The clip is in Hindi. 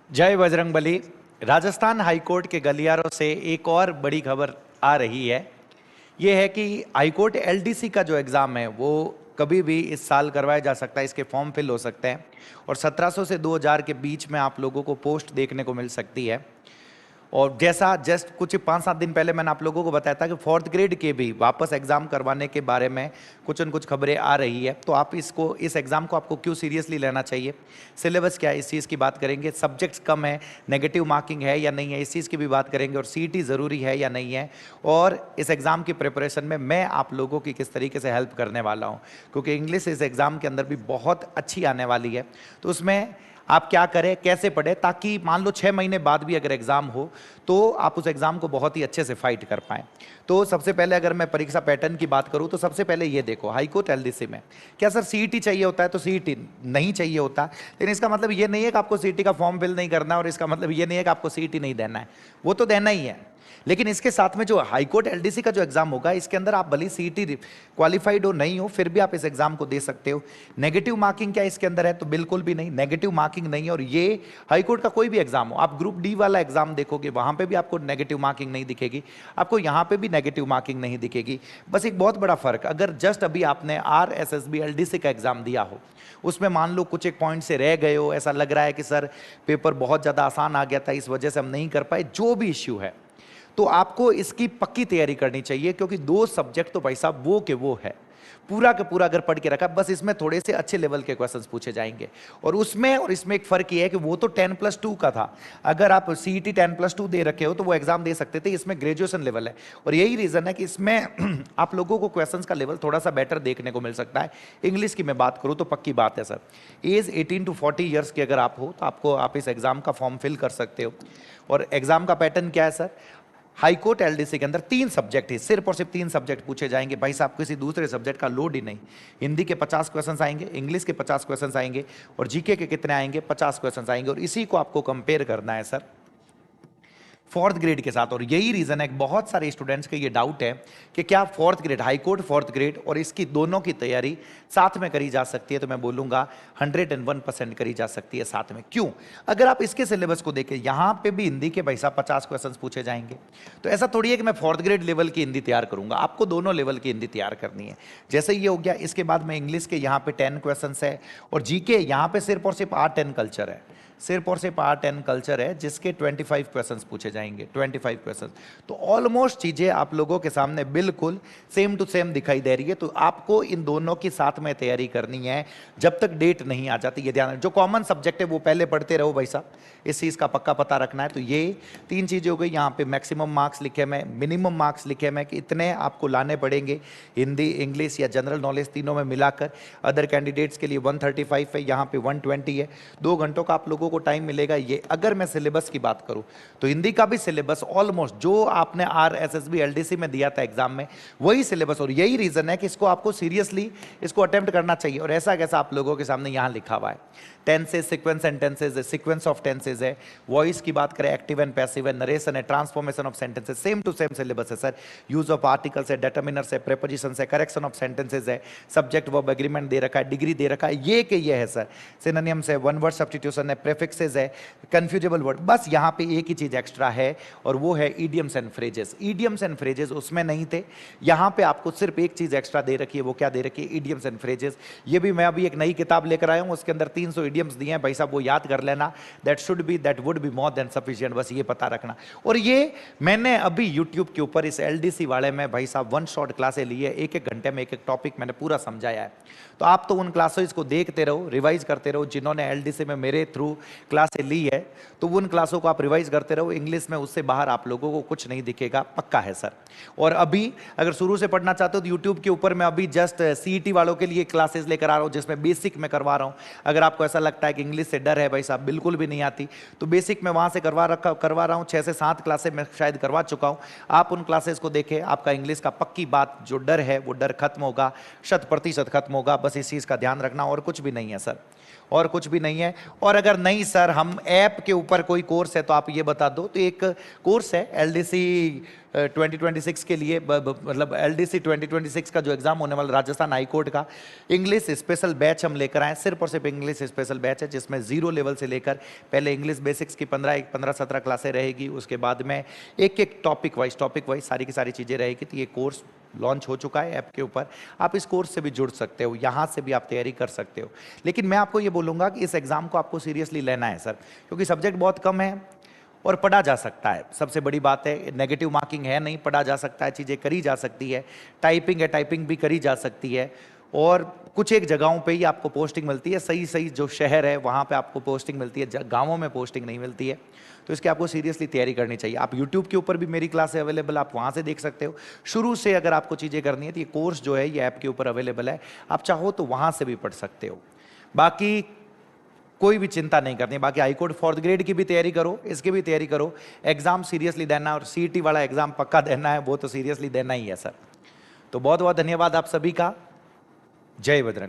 जय बजरंगबली। राजस्थान हाईकोर्ट के गलियारों से एक और बड़ी खबर आ रही है। ये है कि हाईकोर्ट एलडीसी का जो एग्ज़ाम है वो कभी भी इस साल करवाया जा सकता है। इसके फॉर्म फिल हो सकते हैं और 1700 से 2000 के बीच में आप लोगों को पोस्ट देखने को मिल सकती है। और जैसा जस्ट कुछ 5-7 दिन पहले मैंने आप लोगों को बताया था कि फोर्थ ग्रेड के भी वापस एग्जाम करवाने के बारे में कुछ न कुछ खबरें आ रही है। तो आप इस एग्जाम को आपको क्यों सीरियसली लेना चाहिए, सिलेबस क्या है, इस चीज़ की बात करेंगे। सब्जेक्ट्स कम है, नेगेटिव मार्किंग है या नहीं है, इस चीज़ की भी बात करेंगे। और सीईटी ज़रूरी है या नहीं है, और इस एग्ज़ाम की प्रिपरेशन में मैं आप लोगों की किस तरीके से हेल्प करने वाला हूँ, क्योंकि इंग्लिश इस एग्ज़ाम के अंदर भी बहुत अच्छी आने वाली है। तो उसमें आप क्या करें, कैसे पढ़ें, ताकि मान लो 6 महीने बाद भी अगर एग्ज़ाम हो तो आप उस एग्ज़ाम को बहुत ही अच्छे से फाइट कर पाएँ। तो सबसे पहले अगर मैं परीक्षा पैटर्न की बात करूं तो सबसे पहले ये देखो, हाईकोर्ट एलडीसी में क्या सर सीईटी चाहिए होता है? तो सीईटी नहीं चाहिए होता, लेकिन इसका मतलब ये नहीं है कि आपको सीईटी का फॉर्म फिल नहीं करना, और इसका मतलब ये नहीं है कि आपको सीईटी नहीं देना है, वो तो देना ही है। लेकिन इसके साथ में जो हाईकोर्ट एलडीसी का जो एग्जाम होगा, इसके अंदर आप भले सीईटी क्वालिफाइड हो नहीं हो, फिर भी आप इस एग्जाम को दे सकते हो। नेगेटिव मार्किंग क्या इसके अंदर है? तो बिल्कुल भी नहीं, नेगेटिव मार्किंग नहीं है। और ये हाईकोर्ट का कोई भी एग्जाम हो, आप ग्रुप डी वाला एग्जाम देखोगे, वहां पे भी आपको नेगेटिव मार्किंग नहीं दिखेगी, आपको यहां पे भी नेगेटिव मार्किंग नहीं दिखेगी। बस एक बहुत बड़ा फर्क, अगर जस्ट अभी आपने आरएसएसबी एलडीसी का एग्जाम दिया हो, उसमें मान लो कुछ एक पॉइंट से रह गए हो, ऐसा लग रहा है कि सर पेपर बहुत ज़्यादा आसान आ गया था, इस वजह से हम नहीं कर पाए, जो भी इश्यू है, तो आपको इसकी पक्की तैयारी करनी चाहिए। क्योंकि 2 सब्जेक्ट तो भाई साहब वो के वो है, पूरा का पूरा अगर पढ़ के रखा, बस इसमें थोड़े से अच्छे लेवल के क्वेश्चंस पूछे जाएंगे। और उसमें और इसमें एक फर्क ये है कि वो तो 10+2 का था, अगर आप सीईटी 10+2 दे रखे हो तो वो एग्जाम दे सकते थे। इसमें ग्रेजुएशन लेवल है, और यही रीजन है कि इसमें आप लोगों को क्वेश्चंस का लेवल थोड़ा सा बेटर देखने को मिल सकता है। इंग्लिश की मैं बात करूं तो पक्की बात है सर, एज 18 to 40 ईयर्स की अगर आप हो तो आप इस एग्जाम का फॉर्म फिल कर सकते हो। और एग्जाम का पैटर्न क्या है सर? हाईकोर्ट एलडीसी के अंदर 3 सब्जेक्ट ही, सिर्फ और सिर्फ 3 सब्जेक्ट पूछे जाएंगे भाई साहब, किसी दूसरे सब्जेक्ट का लोड ही नहीं। हिंदी के 50 क्वेश्चंस आएंगे, इंग्लिश के 50 क्वेश्चंस आएंगे, और जीके के कितने आएंगे? 50 क्वेश्चंस आएंगे। और इसी को आपको कंपेयर करना है सर फोर्थ ग्रेड के साथ। और यही रीजन है कि बहुत सारे स्टूडेंट्स के ये डाउट है कि क्या fourth grade, high court fourth grade और इसकी दोनों की तैयारी साथ में करी जा सकती है? तो मैं बोलूंगा 101% करी जा सकती है साथ में। क्यों? अगर आप इसके सिलेबस को देखें, यहां पे भी हिंदी के भाई साहब 50 क्वेश्चन पूछे जाएंगे। तो ऐसा थोड़ी है कि मैं फोर्थ ग्रेड लेवल की हिंदी तैयार करूंगा, आपको दोनों लेवल की हिंदी तैयार करनी है। जैसे ये हो गया, इसके बाद में इंग्लिश के यहाँ पे 10 क्वेश्चन है, और जीके यहाँ पे सिर्फ और सिर्फ आर्ट एंड कल्चर है, सिर्फ और सिर्फ आर्ट एंड कल्चर है, जिसके 25 क्वेश्चंस पूछे जाएंगे, 25 क्वेश्चंस। तो ऑलमोस्ट चीजें आप लोगों के सामने बिल्कुल सेम टू सेम दिखाई दे रही है। तो आपको इन दोनों की साथ में तैयारी करनी है जब तक डेट नहीं आ जाती। ये ध्यान, जो कॉमन सब्जेक्ट है वो पहले पढ़ते रहो भाई साहब, इस चीज का पक्का पता रखना है। तो ये 3 चीजें हो गई। यहाँ पे मैक्सिमम मार्क्स लिखे मैं, मिनिमम मार्क्स लिखे मैं कि इतने आपको लाने पड़ेंगे हिंदी, इंग्लिश या जनरल नॉलेज तीनों में मिलाकर। अदर कैंडिडेट्स के लिए 135 है, यहाँ पे 120 है। 2 घंटों का आप लोगों को टाइम मिलेगा। ये अगर मैं सिलेबस की बात करूं तो हिंदी का भी सिलेबस ऑलमोस्ट जो आपने आरएसएसबी एलडीसी में दिया था एग्जाम में, वही सिलेबस। और यही रीजन है कि इसको आपको सीरियसली इसको अटेम्प्ट करना चाहिए। और ऐसा कैसा आप लोगों के सामने यहां लिखा हुआ है, टेंसेज, सीक्वेंस एंड टेंसेज है, सीक्वेंस ऑफ टेंसेज है, वॉइस की बात करें एक्टिव एंड पैसिव है, नरेशन है, transformation of sentences, same to same syllabus है सर। यूज ऑफ आर्टिकल्स है, डिटर्मिनर्स है, प्रीपोजिशंस है, करेक्शन ऑफ सेंटेंसेज है, सब्जेक्ट वर्ब एग्रीमेंट दे रखा है, डिग्री दे रखा है, ये के ये है सर। सिनोनिम्स है, वन वर्ड सब्स्टिट्यूशन है, प्रीफिक्सेस है, कंफ्यूजेबल वर्ड। बस यहाँ पे एक ही चीज एक्स्ट्रा है, और वो है idioms and phrases. Idioms and phrases उसमें नहीं थे, यहाँ पे आपको सिर्फ एक चीज एक्स्ट्रा दे रखी है। वो क्या दे रखी है? Idioms and phrases. ये भी मैं अभी एक नई किताब लेकर आया हूँ, उसके अंदर 300 इडियम्स दिए हैं भाई साहब, वो याद कर लेना। That should be, that would be, more than sufficient, बस ये पता रखना। और ये मैंने अभी यूट्यूब के ऊपर इस एलडीसी वाले में भाई साहब 1 शॉट क्लासें ली है, 1-1 घंटे में एक टॉपिक मैंने पूरा समझाया है। तो आप तो उन क्लासेस को देखते रहो, रिवाइज करते रहो। जिन्होंने एलडीसी में मेरे थ्रू क्लासें ली है तो उन क्लासों को आप रिवाइज करते रहो। इंग्लिश में उससे बाहर आप लोगों को कुछ नहीं दिखेगा, पक्का है सर। और अभी अगर शुरू से पढ़ना चाहते हो तो यूट्यूब के ऊपर मैं अभी जस्ट सीईटी वालों के लिए क्लासेस लेकर आ रहा हूँ, जिसमें बेसिक में करवा रहा हूँ। अगर आपको ऐसा लगता है कि इंग्लिश से डर है भाई साहब, बिल्कुल भी नहीं आती, तो बेसिक में वहां से करवा रहा हूँ। 6 से 7 क्लासेस मैं शायद करवा चुका हूँ। आप उन क्लासेस को देखें, आपका इंग्लिश का पक्की बात जो डर है वो डर खत्म होगा, 100% खत्म होगा। बस इस चीज का ध्यान रखना, और कुछ भी नहीं है सर, और कुछ भी नहीं है। और अगर नहीं सर हम ऐप के ऊपर कोई कोर्स है तो आप ये बता दो। तो एक कोर्स है एलडीसी 2026 के लिए मतलब LDC 2026 का जो एग्जाम होने वाला राजस्थान हाई कोर्ट का इंग्लिश स्पेशल बैच हम लेकर आए, सिर्फ और सिर्फ इंग्लिश स्पेशल बैच है, जिसमें 0 लेवल से लेकर पहले इंग्लिश बेसिक्स की 15-17 क्लासें रहेगी, उसके बाद में एक टॉपिक वाइज सारी की सारी चीज़ें रहेगी। तो ये कोर्स लॉन्च हो चुका है ऐप के ऊपर, आप इस कोर्स से भी जुड़ सकते हो, यहाँ से भी आप तैयारी कर सकते हो। लेकिन मैं आपको ये बोलूँगा कि इस एग्ज़ाम को आपको सीरियसली लेना है सर, क्योंकि सब्जेक्ट बहुत कम है और पढ़ा जा सकता है। सबसे बड़ी बात है, नेगेटिव मार्किंग है नहीं, पढ़ा जा सकता है, चीज़ें करी जा सकती है, टाइपिंग है, टाइपिंग भी करी जा सकती है, और कुछ एक जगहों पे ही आपको पोस्टिंग मिलती है, सही सही जो शहर है वहाँ पे आपको पोस्टिंग मिलती है, गाँवों में पोस्टिंग नहीं मिलती है। तो इसकी आपको सीरियसली तैयारी करनी चाहिए। आप यूट्यूब के ऊपर भी मेरी क्लासें अवेलेबल, आप वहाँ से देख सकते हो। शुरू से अगर आपको चीज़ें करनी है तो ये कोर्स जो है ये ऐप के ऊपर अवेलेबल है, आप चाहो तो वहाँ से भी पढ़ सकते हो। बाकी कोई भी चिंता नहीं करनी। बाकी हाईकोर्ट 4th ग्रेड की भी तैयारी करो, इसकी भी तैयारी करो, एग्जाम सीरियसली देना, और CET वाला एग्जाम पक्का देना है, वो तो सीरियसली देना ही है सर। तो बहुत बहुत धन्यवाद आप सभी का। जय बजरंग।